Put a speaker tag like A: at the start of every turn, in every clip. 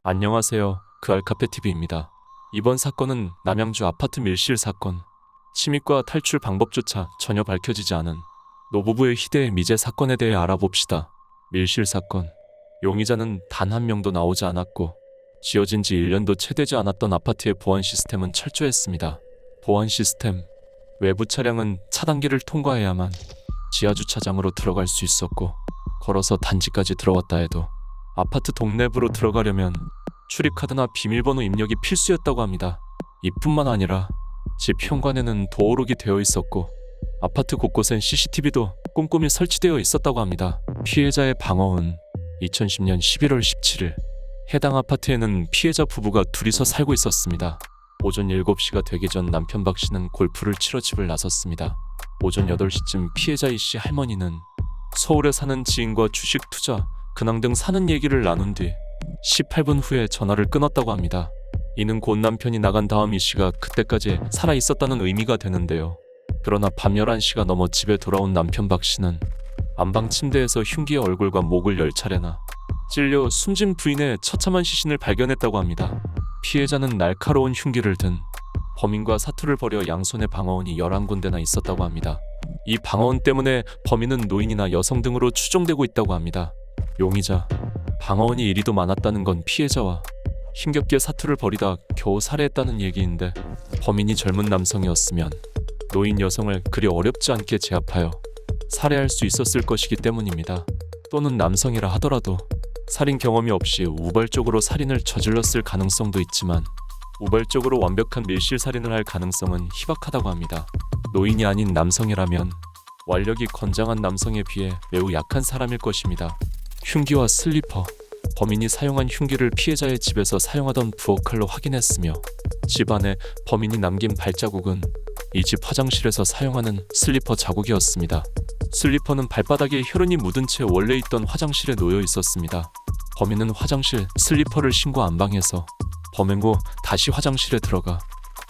A: 안녕하세요. 그 알카페TV입니다. 이번 사건은 남양주 아파트 밀실 사건. 침입과 탈출 방법조차 전혀 밝혀지지 않은 노부부의 희대의 미제 사건에 대해 알아봅시다. 밀실 사건. 용의자는 단 한 명도 나오지 않았고 지어진 지 1년도 채 되지 않았던 아파트의 보안 시스템은 철저했습니다. 보안 시스템. 외부 차량은 차단기를 통과해야만 지하 주차장으로 들어갈 수 있었고 걸어서 단지까지 들어왔다 해도 아파트 동네부로 들어가려면 출입카드나 비밀번호 입력이 필수였다고 합니다. 이뿐만 아니라 집 현관에는 도어록이 되어 있었고 아파트 곳곳엔 CCTV도 꼼꼼히 설치되어 있었다고 합니다. 피해자의 방어은 2010년 11월 17일 해당 아파트에는 피해자 부부가 둘이서 살고 있었습니다. 오전 7시가 되기 전 남편 박 씨는 골프를 치러 집을 나섰습니다. 오전 8시쯤 피해자 이 씨 할머니는 서울에 사는 지인과 주식 투자, 근황 등 사는 얘기를 나눈 뒤 18분 후에 전화를 끊었다고 합니다. 이는 곧 남편이 나간 다음 이 씨가 그때까지 살아있었다는 의미가 되는데요. 그러나 밤 11시가 넘어 집에 돌아온 남편 박 씨는 안방 침대에서 흉기의 얼굴과 목을 10차례나 찔려 숨진 부인의 처참한 시신을 발견했다고 합니다. 피해자는 날카로운 흉기를 든 범인과 사투를 벌여 양손에 방어원이 11군데나 있었다고 합니다. 이 방어원 때문에 범인은 노인이나 여성 등으로 추정되고 있다고 합니다. 용의자, 방어원이 이리도 많았다는 건 피해자와 힘겹게 사투를 벌이다 겨우 살해했다는 얘기인데 범인이 젊은 남성이었으면 노인 여성을 그리 어렵지 않게 제압하여 살해할 수 있었을 것이기 때문입니다. 또는 남성이라 하더라도 살인 경험이 없이 우발적으로 살인을 저질렀을 가능성도 있지만 우발적으로 완벽한 밀실 살인을 할 가능성은 희박하다고 합니다. 노인이 아닌 남성이라면 완력이 건장한 남성에 비해 매우 약한 사람일 것입니다. 흉기와 슬리퍼. 범인이 사용한 흉기를 피해자의 집에서 사용하던 부엌칼로 확인했으며 집 안에 범인이 남긴 발자국은 이 집 화장실에서 사용하는 슬리퍼 자국이었습니다. 슬리퍼는 발바닥에 혈흔이 묻은 채 원래 있던 화장실에 놓여 있었습니다. 범인은 화장실 슬리퍼를 신고 안방에서 범행 후 다시 화장실에 들어가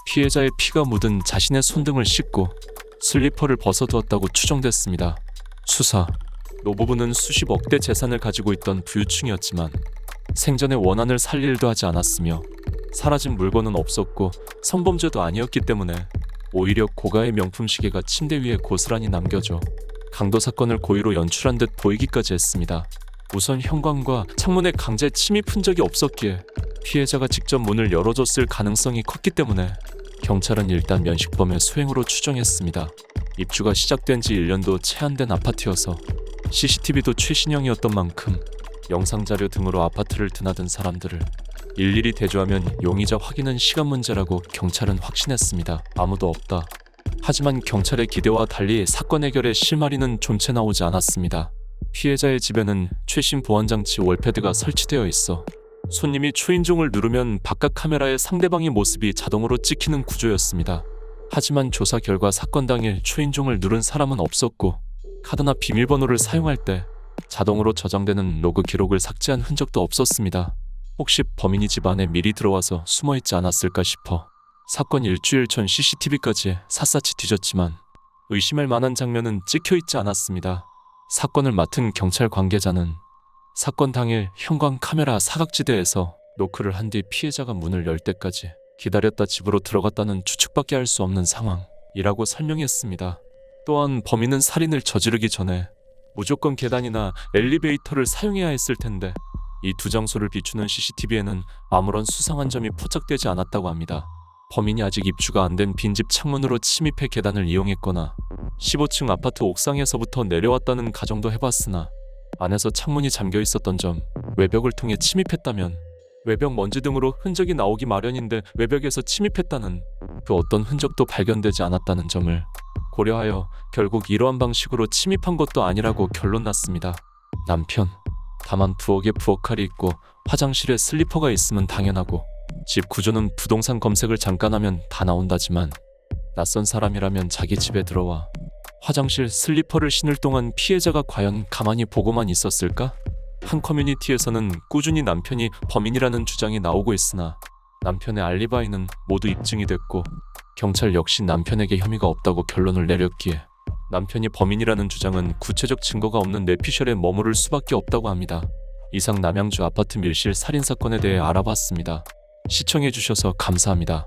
A: 피해자의 피가 묻은 자신의 손등을 씻고 슬리퍼를 벗어두었다고 추정됐습니다. 수사. 노부부는 수십억 대 재산을 가지고 있던 부유층이었지만 생전에 원한을 살 일도 하지 않았으며 사라진 물건은 없었고 성범죄도 아니었기 때문에 오히려 고가의 명품 시계가 침대 위에 고스란히 남겨져 강도 사건을 고의로 연출한 듯 보이기까지 했습니다. 우선 현관과 창문에 강제 침입 흔적이 없었기에 피해자가 직접 문을 열어줬을 가능성이 컸기 때문에 경찰은 일단 면식범의 수행으로 추정했습니다. 입주가 시작된 지 1년도 채 안 된 아파트여서 CCTV도 최신형이었던 만큼 영상자료 등으로 아파트를 드나든 사람들을 일일이 대조하면 용의자 확인은 시간 문제라고 경찰은 확신했습니다. 아무도 없다. 하지만 경찰의 기대와 달리 사건 해결의 실마리는 좀채 나오지 않았습니다. 피해자의 집에는 최신 보안장치 월패드가 설치되어 있어 손님이 초인종을 누르면 바깥 카메라에 상대방의 모습이 자동으로 찍히는 구조였습니다. 하지만 조사 결과 사건 당일 초인종을 누른 사람은 없었고 카드나 비밀번호를 사용할 때 자동으로 저장되는 로그 기록을 삭제한 흔적도 없었습니다. 혹시 범인이 집 안에 미리 들어와서 숨어있지 않았을까 싶어 사건 일주일 전 CCTV까지 샅샅이 뒤졌지만 의심할 만한 장면은 찍혀있지 않았습니다. 사건을 맡은 경찰 관계자는 사건 당일 현관 카메라 사각지대에서 노크를 한 뒤 피해자가 문을 열 때까지 기다렸다 집으로 들어갔다는 추측밖에 할 수 없는 상황이라고 설명했습니다. 또한 범인은 살인을 저지르기 전에 무조건 계단이나 엘리베이터를 사용해야 했을 텐데 이 두 장소를 비추는 CCTV에는 아무런 수상한 점이 포착되지 않았다고 합니다. 범인이 아직 입주가 안 된 빈집 창문으로 침입해 계단을 이용했거나 15층 아파트 옥상에서부터 내려왔다는 가정도 해봤으나 안에서 창문이 잠겨 있었던 점, 외벽을 통해 침입했다면 외벽 먼지 등으로 흔적이 나오기 마련인데 외벽에서 침입했다는 그 어떤 흔적도 발견되지 않았다는 점을 고려하여 결국 이러한 방식으로 침입한 것도 아니라고 결론 났습니다. 남편. 다만 부엌에 부엌칼이 있고 화장실에 슬리퍼가 있으면 당연하고 집 구조는 부동산 검색을 잠깐 하면 다 나온다지만 낯선 사람이라면 자기 집에 들어와 화장실 슬리퍼를 신을 동안 피해자가 과연 가만히 보고만 있었을까? 한 커뮤니티에서는 꾸준히 남편이 범인이라는 주장이 나오고 있으나 남편의 알리바이는 모두 입증이 됐고 경찰 역시 남편에게 혐의가 없다고 결론을 내렸기에 남편이 범인이라는 주장은 구체적 증거가 없는 뇌피셜에 머무를 수밖에 없다고 합니다. 이상 남양주 아파트 밀실 살인 사건에 대해 알아봤습니다. 시청해주셔서 감사합니다.